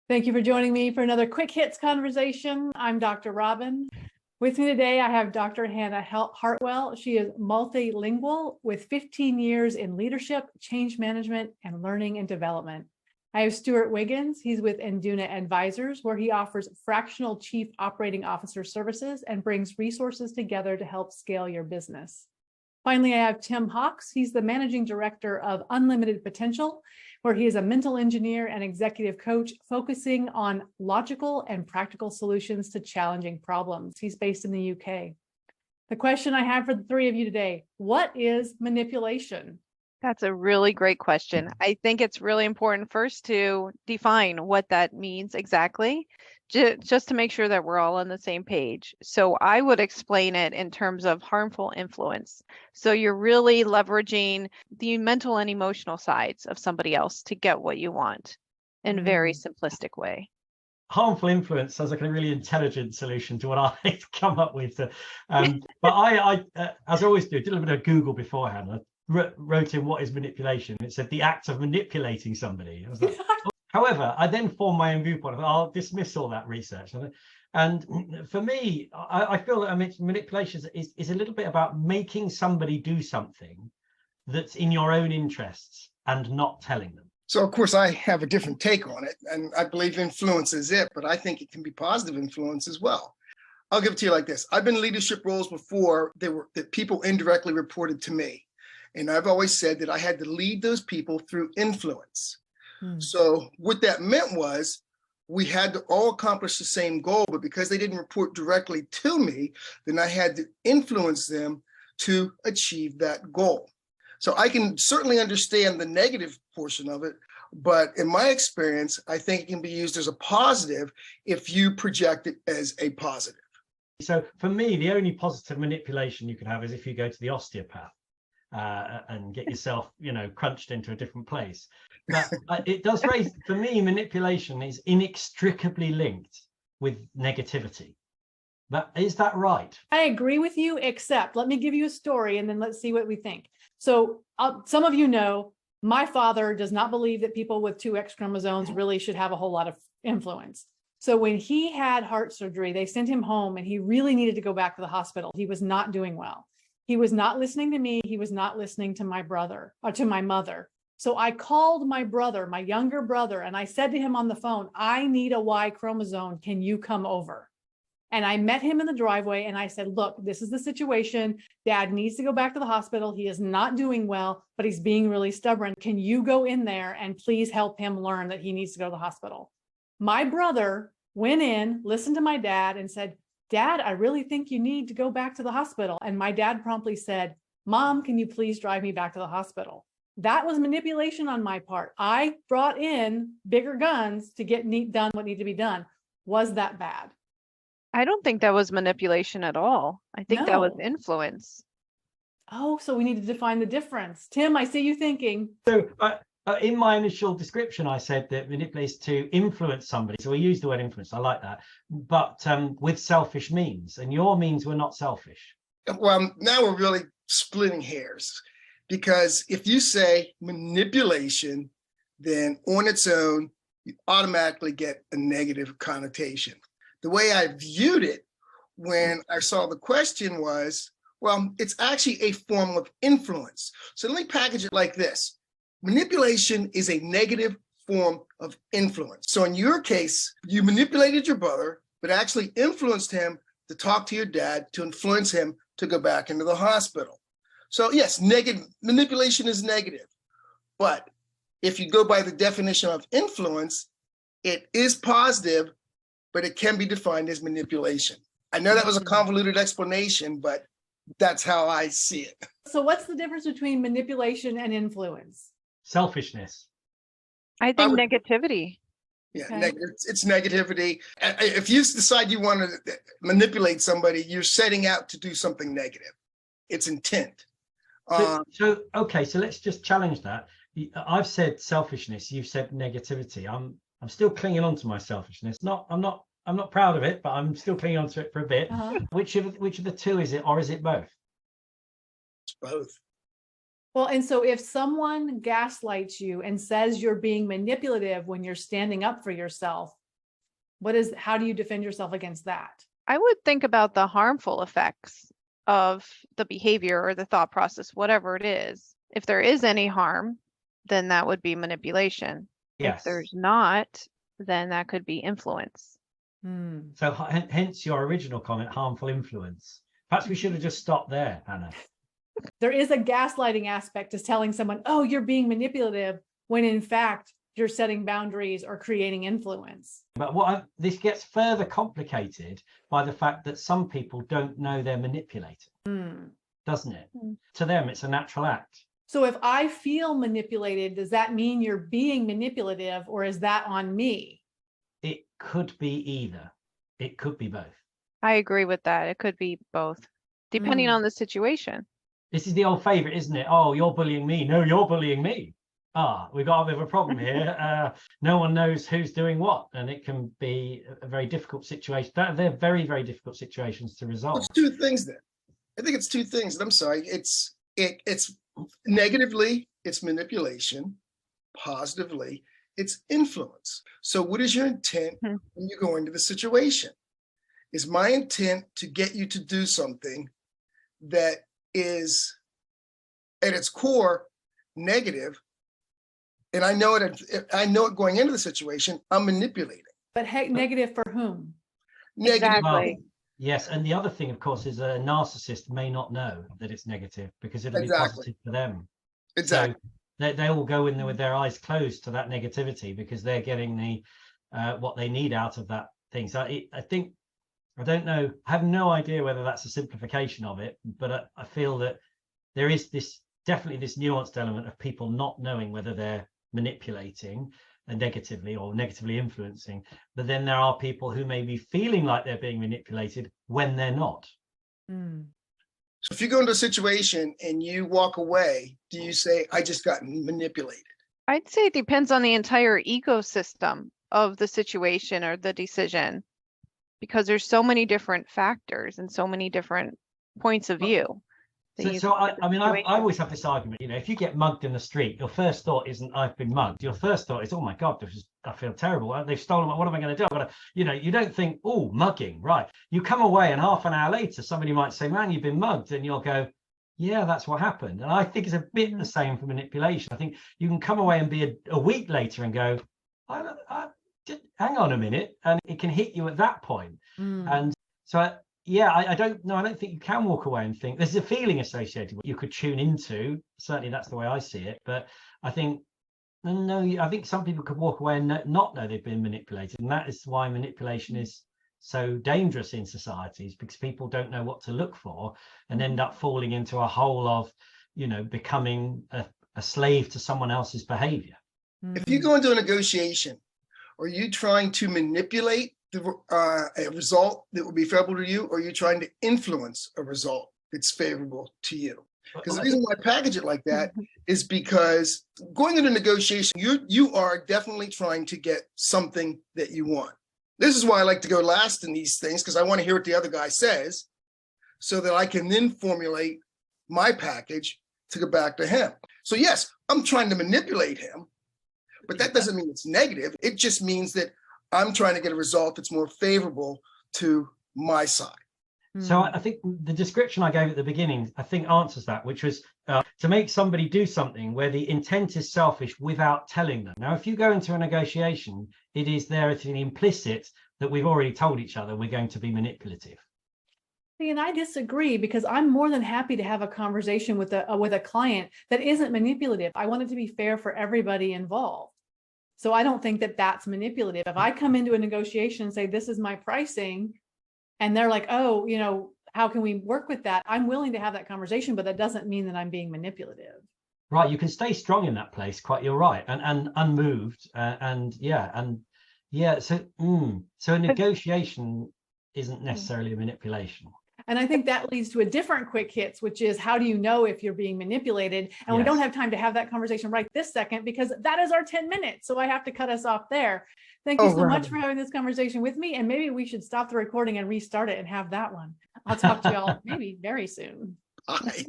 Thank you for joining me for another quick hits conversation. I'm Dr. Robyn. With me today, I have Dr. Hannah Hartwell. She is multilingual with 15 years in leadership, change management, and learning and development. I have Stewart Wiggins. He's with Induna Advisers, where he offers fractional chief operating officer services and brings resources together to help scale your business. Finally, I have Tim Hawks. He's the managing director of Unlimited Potential, where he is a mental engineer and executive coach focusing on logical and practical solutions to challenging problems. He's based in the UK. The question I have for the three of you today, what is manipulation? That's a really great question. I think it's really important first to define what that means exactly, just to make sure that we're all on the same page. So I would explain it in terms of harmful influence. So you're really leveraging the mental and emotional sides of somebody else to get what you want in a very simplistic way. Harmful influence sounds like a really intelligent solution to what I come up with. But I as I always do, did a little bit of Google beforehand. I wrote in what is manipulation. It said the act of manipulating somebody. I was like, oh. However, I then formed my own viewpoint. I'll dismiss all that research. And for me, I feel that manipulation is a little bit about making somebody do something that's in your own interests and not telling them. So, of course, I have a different take on it, and I believe influence is it, but I think it can be positive influence as well. I'll give it to you like this. I've been in leadership roles before that people indirectly reported to me. And I've always said that I had to lead those people through influence. So what that meant was we had to all accomplish the same goal, but because they didn't report directly to me, then I had to influence them to achieve that goal. So I can certainly understand the negative portion of it, but in my experience, I think it can be used as a positive if you project it as a positive. So for me, the only positive manipulation you can have is if you go to the osteopath. And get yourself, crunched into a different place. But it does raise, for me, manipulation is inextricably linked with negativity. Is that right? I agree with you, except let me give you a story and then let's see what we think. So some of you know, my father does not believe that people with 2 X chromosomes really should have a whole lot of influence. So when he had heart surgery, they sent him home and he really needed to go back to the hospital. He was not doing well. He was not listening to me. He was not listening to my brother or to my mother. So I called my brother, my younger brother, and I said to him on the phone, I need a Y chromosome. Can you come over? And I met him in the driveway and I said, look, this is the situation. Dad needs to go back to the hospital. He is not doing well, but he's being really stubborn. Can you go in there and please help him learn that he needs to go to the hospital? My brother went in, listened to my dad and said, Dad, I really think you need to go back to the hospital. And my dad promptly said, Mom, can you please drive me back to the hospital? That was manipulation on my part. I brought in bigger guns to get done what needed to be done. Was that bad? I don't think that was manipulation at all. I think that was influence. Oh, so we need to define the difference. Tim, I see you thinking. So in my initial description, I said that manipulate is to influence somebody. So we use the word influence. I like that. But with selfish means, and your means were not selfish. Well, now we're really splitting hairs, because if you say manipulation, then on its own, you automatically get a negative connotation. The way I viewed it when I saw the question was, well, it's actually a form of influence. So let me package it like this. Manipulation is a negative form of influence. So in your case, you manipulated your brother, but actually influenced him to talk to your dad, to influence him to go back into the hospital. So yes, manipulation is negative. But if you go by the definition of influence, it is positive, but it can be defined as manipulation. I know that was a convoluted explanation, but that's how I see it. So what's the difference between manipulation and influence? Selfishness. I think negativity. Yeah, okay. It's negativity. If you decide you want to manipulate somebody, you're setting out to do something negative. It's intent. So let's just challenge that. I've said selfishness. You've said negativity. I'm still clinging on to my selfishness. I'm not proud of it, but I'm still clinging on to it for a bit. Which of the two is it, or is it both? It's both. Well, and so if someone gaslights you and says you're being manipulative when you're standing up for yourself, How do you defend yourself against that? I would think about the harmful effects of the behavior or the thought process, whatever it is. If there is any harm, then that would be manipulation. If Yes. there's not, then that could be influence. So hence your original comment, harmful influence. Perhaps we should have just stopped there, Hannah. There is a gaslighting aspect to telling someone, oh, you're being manipulative, when in fact you're setting boundaries or creating influence. But this gets further complicated by the fact that some people don't know they're manipulating, doesn't it? To them, it's a natural act. So if I feel manipulated, does that mean you're being manipulative, or is that on me? It could be either. It could be both. I agree with that. It could be both, depending on the situation. This is the old favorite, isn't it? Oh, you're bullying me. No, you're bullying me. We've got a bit of a problem here. No one knows who's doing what, and it can be a very difficult situation. They're very, very difficult situations to resolve. It's two things then. I think it's two things. I'm sorry. It's negatively, it's manipulation. Positively, it's influence. So what is your intent when you go into the situation? Is my intent to get you to do something that is at its core negative, and I know it going into the situation, I'm manipulating. But negative for whom? Negative. Exactly. Well, yes, and the other thing, of course, is a narcissist may not know that it's negative because it'll be positive for them. Exactly. So they will go in there with their eyes closed to that negativity because they're getting the what they need out of that thing. So I don't know, I have no idea whether that's a simplification of it, but I feel that there is definitely this nuanced element of people not knowing whether they're manipulating negatively or negatively influencing, but then there are people who may be feeling like they're being manipulated when they're not. So if you go into a situation and you walk away, do you say, I just got manipulated? I'd say it depends on the entire ecosystem of the situation or the decision, because there's so many different factors and so many different points of view. So I mean, I always have this argument, if you get mugged in the street, your first thought isn't I've been mugged. Your first thought is, oh my God, I feel terrible. They've stolen. What am I going to do? You don't think, oh, mugging, right? You come away and half an hour later, somebody might say, man, you've been mugged. And you'll go, yeah, that's what happened. And I think it's a bit the same for manipulation. I think you can come away and be a week later and go, hang on a minute. And it can hit you at that point. And so I don't know. I don't think you can walk away and think there's a feeling associated with it you could tune into. Certainly, that's the way I see it. But I think some people could walk away and not know they've been manipulated, and that is why manipulation is so dangerous in societies, because people don't know what to look for and end up falling into a hole of, becoming a slave to someone else's behavior. If you go into a negotiation, are you trying to manipulate a result that will be favorable to you, or are you trying to influence a result that's favorable to you? Because the reason why I package it like that is because going into negotiation, you are definitely trying to get something that you want. This is why I like to go last in these things, because I want to hear what the other guy says so that I can then formulate my package to go back to him. So yes, I'm trying to manipulate him, but that doesn't mean it's negative. It just means that I'm trying to get a result that's more favorable to my side. So I think the description I gave at the beginning, I think answers that, which was to make somebody do something where the intent is selfish without telling them. Now, if you go into a negotiation, it is there as an implicit that we've already told each other we're going to be manipulative. And I disagree, because I'm more than happy to have a conversation with a client that isn't manipulative. I want it to be fair for everybody involved. So I don't think that that's manipulative. If I come into a negotiation and say, this is my pricing, and they're like, oh, how can we work with that? I'm willing to have that conversation, but that doesn't mean that I'm being manipulative. Right. You can stay strong in that place. You're right. And unmoved. So a negotiation isn't necessarily a manipulation. And I think that leads to a different quick hits, which is, how do you know if you're being manipulated? And we don't have time to have that conversation right this second, because that is our 10 minutes. So I have to cut us off there. Thank you so much for having this conversation with me. And maybe we should stop the recording and restart it and have that one. I'll talk to y'all maybe very soon. Bye.